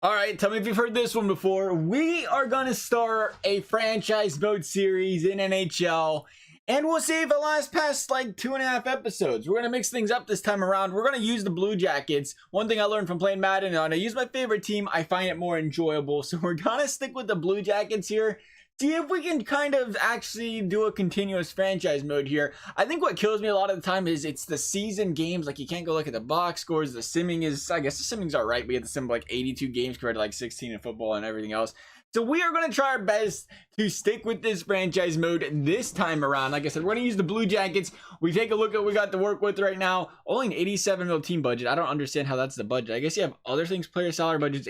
All right, tell me if you've heard this one before. We are going to start a franchise mode series in NHL, and we'll save the past like 2.5 episodes. We're going to mix things up this time around. We're going to use the Blue Jackets. One thing I learned from playing Madden, and I use my favorite team, I find it more enjoyable. So we're going to stick with the Blue Jackets here. See if we can kind of actually do a continuous franchise mode here. I think what kills me a lot of the time is it's the season games. Like, you can't go look at the box scores. The simming is, I guess the simming's all right. We get the sim like 82 games compared to like 16 in football and everything else. So we are going to try our best to stick with this franchise mode this time around. Like I said, we're going to use the Blue Jackets. We take a look at what we got to work with right now. Only an 87 mil team budget. I don't understand how that's the budget. I guess you have other things. Player salary budget's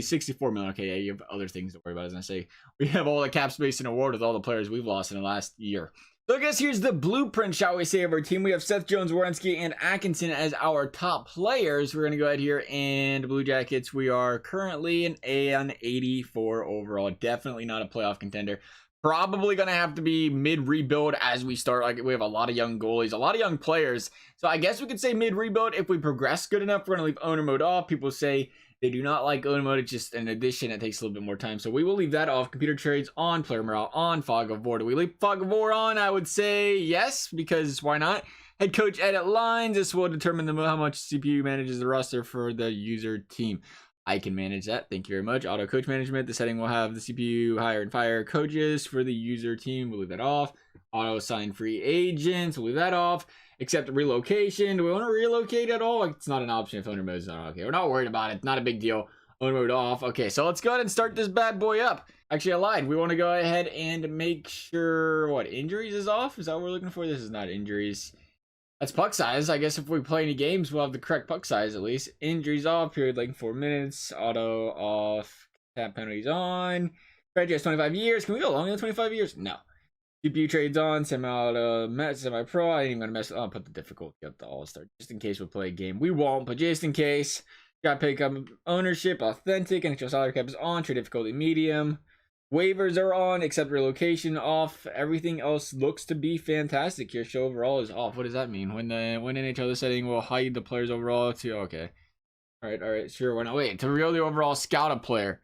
64 mil. Okay, yeah, you have other things to worry about. As I say, we have all the cap space in award with all the players we've lost in the last year. So I guess here's the blueprint, shall we say, of our team. We have Seth Jones, Werenski, and Atkinson as our top players. We're going to go ahead here and Blue Jackets. We are currently an 84 overall. Definitely not a playoff contender. Probably going to have to be mid-rebuild as we start. Like, we have a lot of young goalies, a lot of young players. So I guess we could say mid-rebuild. If we progress good enough, we're going to leave owner mode off. People say they do not like owner mode. It's just an addition. It takes a little bit more time. So we will leave that off. Computer trades on. Player morale on. Fog of war. Do we leave Fog of war on? I would say yes, because why not? Head coach edit lines. This will determine how much CPU manages the roster for the user team. I can manage that. Thank you very much. Auto coach management. The setting will have the CPU hire and fire coaches for the user team. We'll leave that off. Auto assign free agents. We'll leave that off. Except relocation. Do we want to relocate at all? It's not an option if owner mode is not okay. We're not worried about it. Not a big deal. Owner mode off. Okay, so let's go ahead and start this bad boy up. Actually, I lied. We want to go ahead and make sure, what, injuries is off? Is that what we're looking for? This is not injuries. That's puck size. I guess if we play any games, we'll have the correct puck size at least. Injuries off. Period like 4 minutes. Auto off. Cap penalties on. Franchise 25 years. Can we go longer than 25 years? No. CPU trades on, semi-pro. I ain't even gonna mess. I'll put the difficulty up to all-star just in case we play a game. We won't, but just in case. Got pick up ownership, authentic, NHL salary cap is on, trade difficulty medium. Waivers are on, except relocation off. Everything else looks to be fantastic here. Show overall is off. What does that mean? When NHL the setting will hide the players overall to okay. All right, sure. Why not? Wait, to reveal the overall scout a player.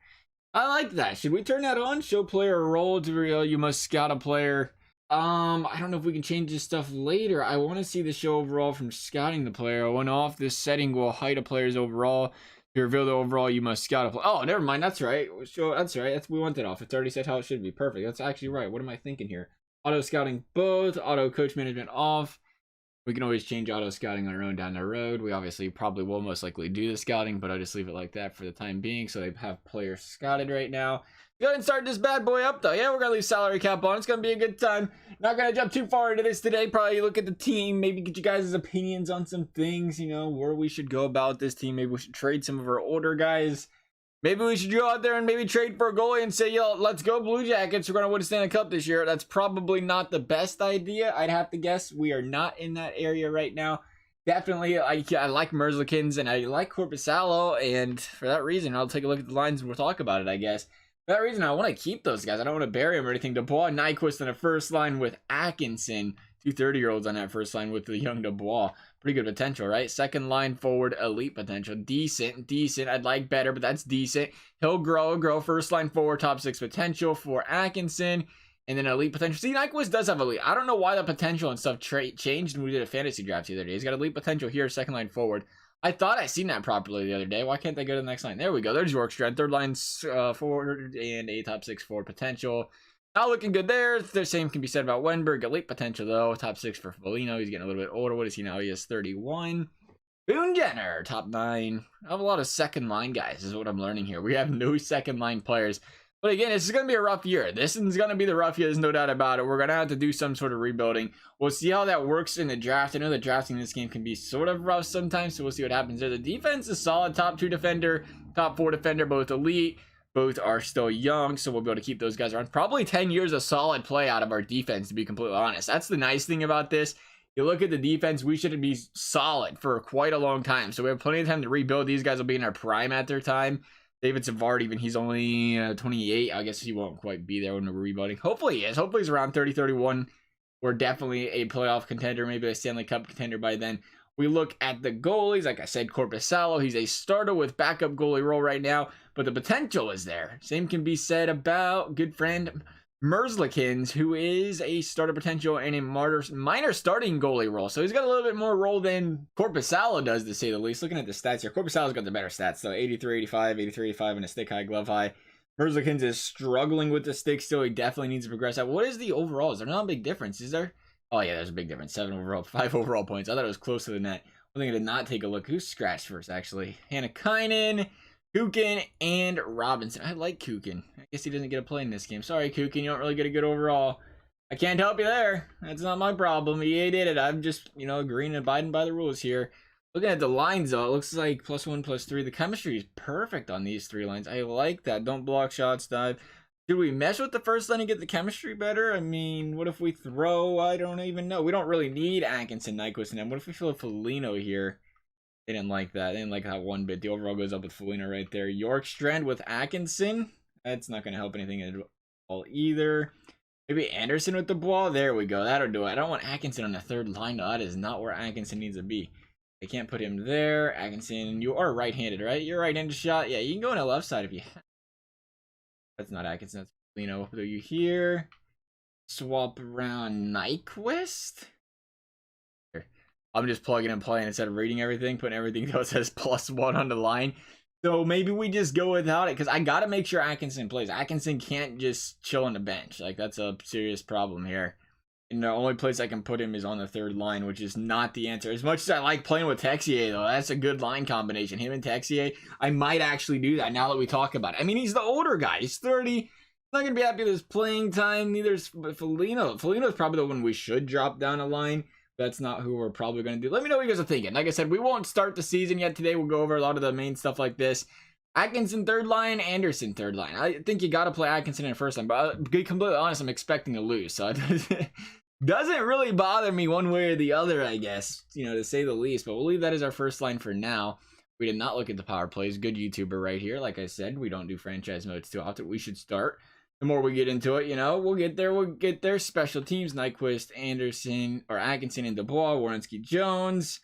I like that. Should we turn that on? Show player a role to reveal you must scout a player. I don't know if we can change this stuff later. I want to see the show overall from scouting the player. When off, this setting will hide a player's overall. To reveal the overall, you must scout a player. Oh, never mind. That's right. That's right. We want that off. It's already said how it should be. Perfect. That's actually right. What am I thinking here? Auto scouting both. Auto coach management off. We can always change auto scouting on our own down the road. We obviously probably will most likely do the scouting, but I just leave it like that for the time being. So they have players scouted right now. Go ahead and start this bad boy up though. Yeah, we're gonna leave salary cap on. It's gonna be a good time. Not gonna jump too far into this today. Probably look at the team, maybe get you guys' opinions on some things, you know, where we should go about this team. Maybe we should trade some of our older guys. Maybe we should go out there and maybe trade for a goalie and say, yo, let's go Blue Jackets. We're going to win a Stanley Cup this year. That's probably not the best idea. I'd have to guess. We are not in that area right now. Definitely, I like Merzlikins and I like Korpisalo. And for that reason, I'll take a look at the lines and we'll talk about it, I guess. For that reason, I want to keep those guys. I don't want to bury them or anything. Dubois, Nyquist in the first line with Atkinson. 2 30-year-olds on that first line with the young Dubois. Pretty good potential, right? Second line forward, elite potential. Decent. I'd like better, but that's decent. He'll grow. First line forward, top 6 potential for Atkinson. And then elite potential. See, Nyquist does have elite. I don't know why the potential and stuff changed when we did a fantasy draft the other day. He's got elite potential here, second line forward. I thought I seen that properly the other day. Why can't they go to the next line? There we go. There's Yorkstrand. Third line's forward and a top 6 forward potential. Not looking good there. The same can be said about Wenberg. Elite potential, though. Top 6 for Foligno. He's getting a little bit older. What is he now? He is 31. Boone Jenner, top 9. I have a lot of second-line guys, is what I'm learning here. We have no second-line players. But again, this is going to be a rough year. This is going to be the rough year. There's no doubt about it. We're going to have to do some sort of rebuilding. We'll see how that works in the draft. I know the drafting in this game can be sort of rough sometimes, so we'll see what happens there. The defense is solid. Top 2 defender, top 4 defender, both elite. Both are still young, so we'll be able to keep those guys around. Probably 10 years of solid play out of our defense, to be completely honest. That's the nice thing about this. You look at the defense, we should be solid for quite a long time. So we have plenty of time to rebuild. These guys will be in their prime at their time. David Savard, even he's only 28. I guess he won't quite be there when we're rebuilding. Hopefully he is. Hopefully he's around 30, 31. We're definitely a playoff contender, maybe a Stanley Cup contender by then. We look at the goalies. Like I said, Korpisalo, he's a starter with backup goalie role right now, but the potential is there. Same can be said about good friend Merzlikins, who is a starter potential and a minor starting goalie role. So he's got a little bit more role than Korpisalo does, to say the least. Looking at the stats here, Korpisalo's got the better stats, though. 83, 85, 83, 85, and a stick high, glove high. Merzlikins is struggling with the stick still. He definitely needs to progress out. What is the overall? Is there not a big difference? Is there? Oh, yeah, there's a big difference. 7 overall, 5 overall points. I thought it was closer than that. One thing I did not take a look. Who's scratched first, actually? Hannakainen, Kukin, and Robinson. I like Kukin. I guess he doesn't get a play in this game. Sorry, Kukin. You don't really get a good overall. I can't help you there. That's not my problem. EA did it. I'm just, agreeing and abiding by the rules here. Looking at the lines, though, it looks like +1, +3. The chemistry is perfect on these 3 lines. I like that. Don't block shots, dive. Should we mesh with the first line and get the chemistry better? I mean, what if we throw? I don't even know. We don't really need Atkinson, Nyquist, and them. What if we throw a Foligno here? They didn't like that. They didn't like that one bit. The overall goes up with Foligno right there. Yorkstrand with Atkinson. That's not going to help anything at all either. Maybe Anderson with the ball. There we go. That'll do it. I don't want Atkinson on the 3rd line. No, that is not where Atkinson needs to be. They can't put him there. Atkinson, you are right-handed, right? You're right-handed shot. Yeah, you can go on the left side if you have. That's not Atkinson. That's Foligno. Put you here. Swap around Nyquist. I'm just plugging and playing instead of reading everything, putting everything that says +1 on the line. So maybe we just go without it, because I got to make sure Atkinson plays. Atkinson can't just chill on the bench. Like, that's a serious problem here. And the only place I can put him is on the 3rd line, which is not the answer. As much as I like playing with Texier, though, that's a good line combination. Him and Texier, I might actually do that now that we talk about it. I mean, he's the older guy. He's 30. He's not going to be happy with his playing time. Neither is Foligno. Foligno is probably the one we should drop down a line. That's not who we're probably going to do. Let me know what you guys are thinking. Like I said, we won't start the season yet today. We'll go over a lot of the main stuff like this. Atkinson 3rd line, Anderson 3rd line. I think you got to play Atkinson in 1st line, but to be completely honest, I'm expecting to lose. So doesn't really bother me one way or the other, I guess, to say the least. But we'll leave that as our 1st line for now. We did not look at the power plays. Good YouTuber right here. Like I said, we don't do franchise modes too often. We should start. The more we get into it, we'll get there. We'll get there. Special teams, Nyquist, Anderson, or Atkinson and Dubois, Werenski, Jones,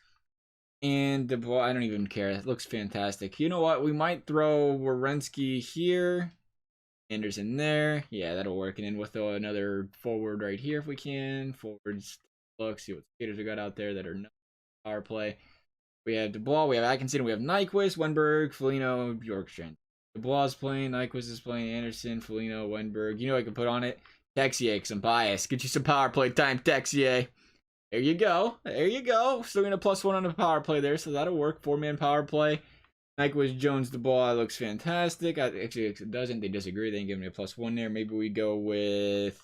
and Dubois. I don't even care. It looks fantastic. You know what? We might throw Werenski here, Anderson there. Yeah, that'll work. And then we'll throw another forward right here if we can. Forwards, look, see what skaters we got out there that are no power play. We have Dubois, we have Atkinson, we have Nyquist, Wenberg, Foligno, Bjorkstrand. Dubois is playing, Nyquist is playing, Anderson, Foligno, Wenberg. I can put on it. Texier, some bias. Get you some power play time, Texier. There you go. There you go. Still going to +1 on the power play there, so that'll work. 4-man power play. Nyquist, Jones, Dubois looks fantastic. Actually, it doesn't. They disagree. They ain't giving me a +1 there. Maybe we go with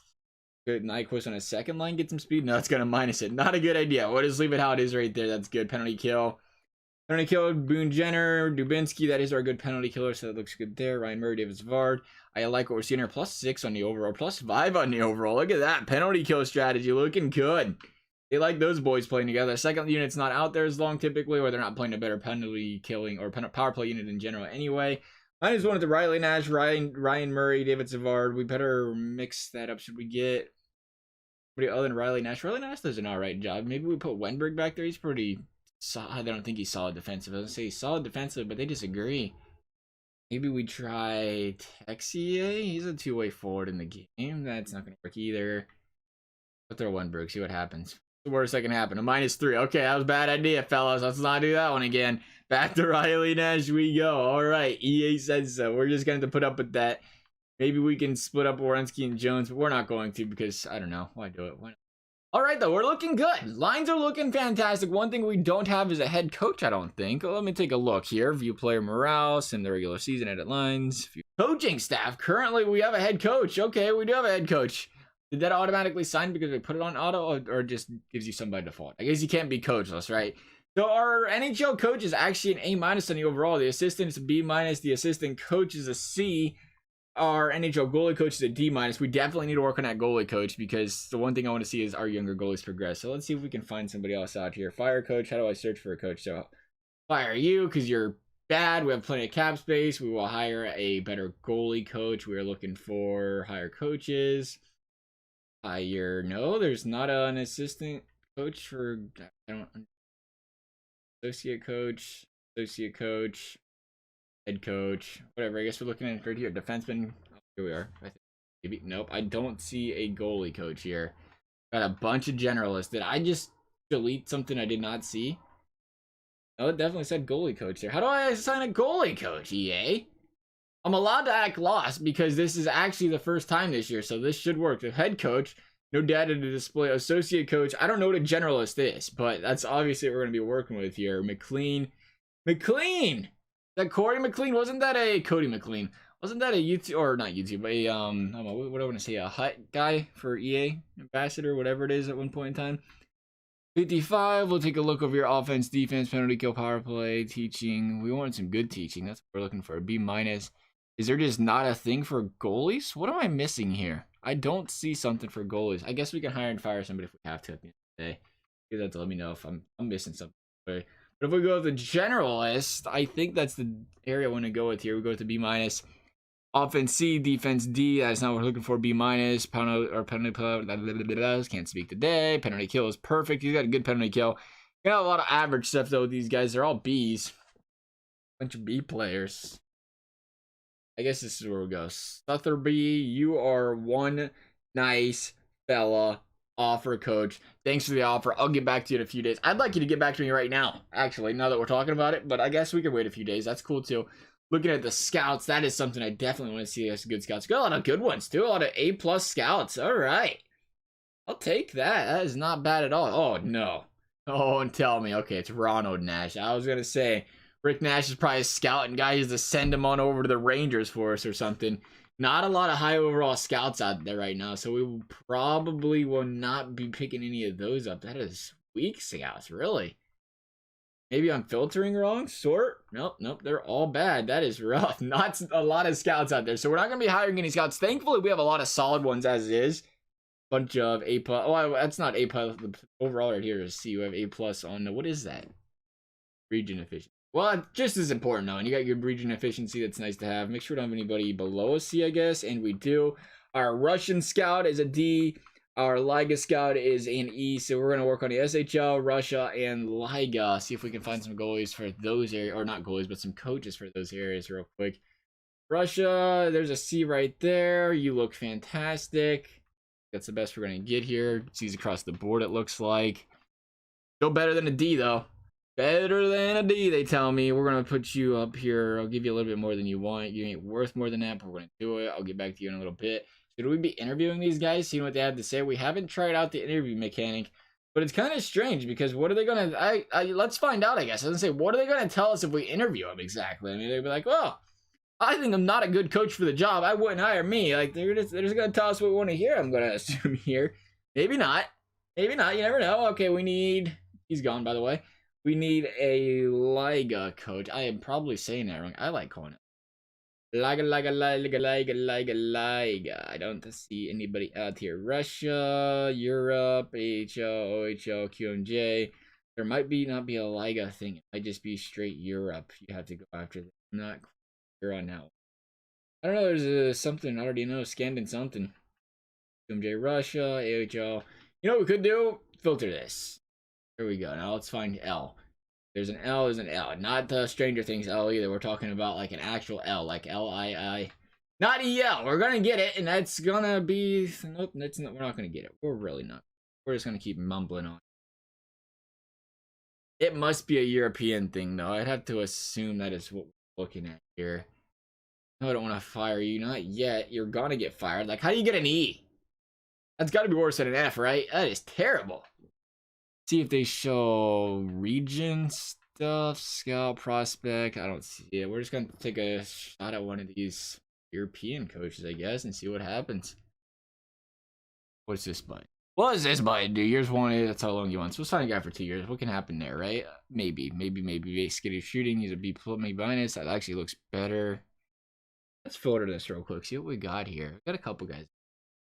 good Nyquist on a 2nd line, get some speed. No, it's going to minus it. Not a good idea. We'll just leave it how it is right there. That's good. Penalty kill. Penalty kill, Boone Jenner, Dubinsky, that is our good penalty killer, so that looks good there. Ryan Murray, David Savard. I like what we're seeing here. +6 on the overall, +5 on the overall. Look at that. Penalty kill strategy looking good. They like those boys playing together. 2nd unit's not out there as long typically, or they're not playing a better penalty killing or power play unit in general anyway. -1 with the Riley Nash, Ryan Murray, David Savard. We better mix that up. Should we get somebody other than Riley Nash? Riley Nash does an alright job. Maybe we put Wenberg back there. He's pretty... I don't think he's solid defensive. I was going to say he's solid defensive, but they disagree. Maybe we try Texier. He's a 2-way forward in the game. That's not going to work either. We'll throw Wenberg, see what happens. The worst that can happen. A -3. Okay, that was a bad idea, fellas. Let's not do that one again. Back to Riley Nash we go. All right, EA says so. We're just going to put up with that. Maybe we can split up Werenski and Jones, but we're not going to because, I don't know. Why do it? Why not? All right, though, we're looking good. Lines are looking fantastic. One thing we don't have is a head coach, I don't think. Let me take a look here. View player morale, in the regular season, edit lines. View coaching staff. Currently, we have a head coach. Okay, we do have a head coach. Did that automatically sign because we put it on auto, or just gives you some by default? I guess you can't be coachless, right? So our NHL coach is actually an A- on the overall. The assistant is a B-. The assistant coach is a C. Our NHL goalie coach is a D-. We definitely need to work on that goalie coach because the one thing I want to see is our younger goalies progress. So let's see if we can find somebody else out here. Fire coach. How do I search for a coach? So fire you because you're bad. We have plenty of cap space. We will hire a better goalie coach. We are looking for higher coaches. No, there's not an assistant coach for. I don't. associate coach, head coach, whatever. I guess we're looking at it right here. Defenseman. Oh, here we are. I think maybe nope. I don't see a goalie coach here. Got a bunch of generalists. Did I just delete something I did not see? Oh, it definitely said goalie coach there. How do I assign a goalie coach, EA? I'm allowed to act lost because this is actually the first time this year, so this should work. The head coach, no data to display. Associate coach, I don't know what a generalist is, but that's obviously what we're going to be working with here. McLean. That Corey McLean? Wasn't that a Cody McLean? Wasn't that a YouTube, or not YouTube, but a, I don't know, what do I want to say, a HUT guy for EA ambassador, whatever it is at one point in time? 55, we'll take a look over your offense, defense, penalty kill, power play, teaching. We want some good teaching. That's what we're looking for. A B minus. Is there just not a thing for goalies? What am I missing here? I don't see something for goalies. I guess we can hire and fire somebody if we have to at the end of the day. You have to let me know if I'm missing something. But if we go with the generalist, I think that's the area I want to go with here. We go with the B minus. Offense C, defense D. That's not what we're looking for. B minus. Penalty play. Can't speak today. Penalty kill is perfect. He's got a good penalty kill. Got a lot of average stuff though with these guys. They're all Bs. Bunch of B players. I guess this is where we go. Sutherby, you are one nice fella. Offer, coach. Thanks for the offer. I'll get back to you in a few days. I'd like you to get back to me right now, actually, now that we're talking about it, but I guess we can wait a few days. That's cool too. Looking at the scouts, that is something I definitely want to see. Us good scouts. Got a lot of good ones too. A lot of A+ scouts. All right. I'll take that. That is not bad at all. Oh, no. Oh, and tell me. Okay, it's Ronald Nash. I was going to say, Rick Nash is probably a scouting guy. He's to send him on over to the Rangers for us or something. Not a lot of high overall scouts out there right now, so we probably will not be picking any of those up. That is weak scouts, really. Maybe I'm filtering wrong? Sort? Nope, they're all bad. That is rough. Not a lot of scouts out there, so we're not going to be hiring any scouts. Thankfully, we have a lot of solid ones as it is. Bunch of A+. Oh, that's not A+. The overall right here is C. You have A+ on, what is that? Region efficiency. Well, just as important though, and you got your region efficiency. That's nice to have. Make sure we don't have anybody below a C, I guess, and we do. Our Russian scout is a D. Our Liga scout is an E. So we're gonna work on the SHL, Russia, and Liga. See if we can find some goalies for those areas, or not goalies, but some coaches for those areas, real quick. Russia, there's a C right there. You look fantastic. That's the best we're gonna get here. C's across the board. It looks like. Still better than a D though. Better than a D, they tell me. We're going to put you up here. I'll give you a little bit more than you want. You ain't worth more than that, but we're going to do it. I'll get back to you in a little bit. Should we be interviewing these guys, seeing what they have to say? We haven't tried out the interview mechanic, but it's kind of strange because what are they going to... let's find out, I guess. I was going to say, what are they going to tell us if we interview them exactly? I mean, they'd be like, well, I think I'm not a good coach for the job. I wouldn't hire me. Like, they're just going to tell us what we want to hear, I'm going to assume here. Maybe not. Maybe not. You never know. Okay, we need... He's gone, by the way. We need a Liga coach. I am probably saying that wrong. I like calling it Liga. I don't see anybody out here. Russia, Europe, AHL, OHL, QMJ. There might not be a Liga thing. It might just be straight Europe. You have to go after that. I'm not clear on now. I don't know. There's something. I already know. Scanned in something. QMJ, Russia, AHL. You know what we could do? Filter this. Here we go. Now let's find L. There's an L, there's an L. Not the Stranger Things L either. We're talking about like an actual L, like L-I-I. Not E-L. We're going to get it, and that's going to be... Nope, that's not, we're not going to get it. We're really not. We're just going to keep mumbling on. It must be a European thing, though. I'd have to assume that is what we're looking at here. No, I don't want to fire you. Not yet. You're going to get fired. Like, how do you get an E? That's got to be worse than an F, right? That is terrible. See if they show region stuff, scout, prospect. I don't see it. We're just going to take a shot at one of these European coaches, I guess, and see what happens. What's this button? What does this button do? Years wanted. That's how long you want. So we'll sign a guy for 2 years. What can happen there, right? Maybe. Skitty shooting. He's a B minus. That actually looks better. Let's filter this real quick. See what we got here. We got a couple guys.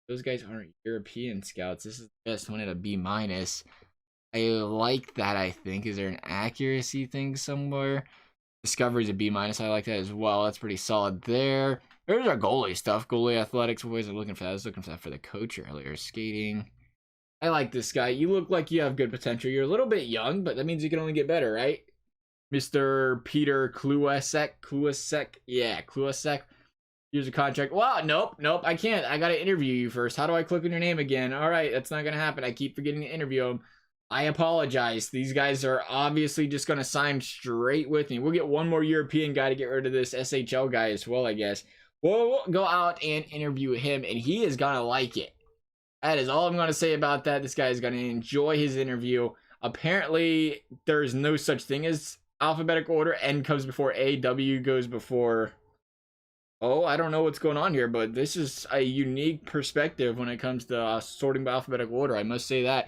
Those guys aren't European scouts. This is the best one at a B minus. I like that, I think. Is there an accuracy thing somewhere? Discovery's a B minus. I like that as well. That's pretty solid there. There's our goalie stuff. Goalie athletics. What was I looking for that? I was looking for that for the coach earlier. Skating. I like this guy. You look like you have good potential. You're a little bit young, but that means you can only get better, right? Mr. Peter Kluasek. Yeah, Kluasek. Here's a contract. Wow, nope, I can't. I gotta interview you first. How do I click on your name again? All right, that's not gonna happen. I keep forgetting to interview him. I apologize. These guys are obviously just gonna sign straight with me. We'll get one more European guy to get rid of this SHL guy as well, I guess. We'll go out and interview him, and he is gonna like it. That is all I'm gonna say about that. This guy is gonna enjoy his interview. Apparently, there is no such thing as alphabetical order. N comes before A, W goes before O. I don't know what's going on here, but this is a unique perspective when it comes to sorting by alphabetical order. I must say that.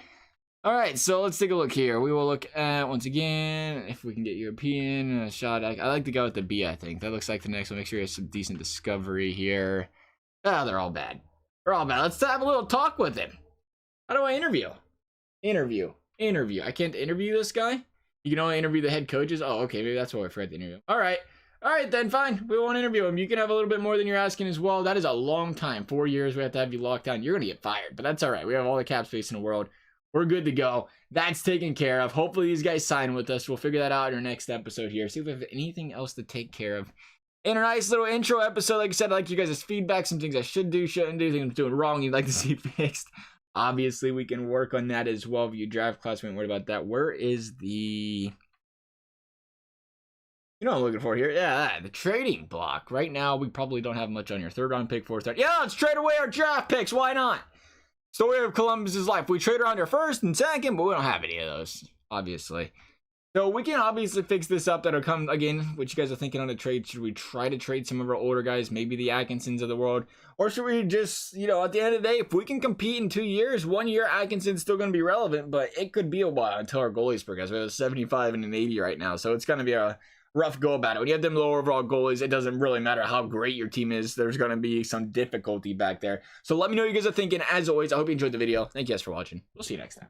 All right, so let's take a look here. We will look at, once again, if we can get European shot. I like to go with the B, I think. That looks like the next one. Make sure you have some decent discovery here. Ah, they're all bad. They're all bad. Let's have a little talk with him. How do I interview? Interview. I can't interview this guy? You can only interview the head coaches? Oh, okay, maybe that's why I forgot to interview him. All right, then, fine. We won't interview him. You can have a little bit more than you're asking as well. That is a long time. 4 years, we have to have you locked down. You're going to get fired, but that's all right. We have all the cap space in the world. We're good to go. That's taken care of. Hopefully these guys sign with us. We'll figure that out in our next episode here. See if we have anything else to take care of. In a nice little intro episode, like I said, I like you guys' feedback. Some things I should do, shouldn't do, things I'm doing wrong you'd like to see fixed. Obviously, we can work on that as well. If you draft class, we ain't worried about that. Where is the... You know what I'm looking for here? Yeah, the trading block. Right now, we probably don't have much on your third round pick, fourth round. Yeah, let's trade away our draft picks. Why not? Story of Columbus's life. We trade around our first and second, but we don't have any of those, obviously. So we can obviously fix this up. That'll come, again, what you guys are thinking on a trade. Should we try to trade some of our older guys, maybe the Atkinsons of the world? Or should we just, you know, at the end of the day, if we can compete in 2 years, 1 year Atkinson's still going to be relevant, but it could be a while until our goalies progress. We have a 75 and an 80 right now, so it's going to be a rough go about it. When you have them low overall goalies, it doesn't really matter how great your team is. There's going to be some difficulty back there. So let me know what you guys are thinking. As always, I hope you enjoyed the video. Thank you guys for watching. We'll see you next time.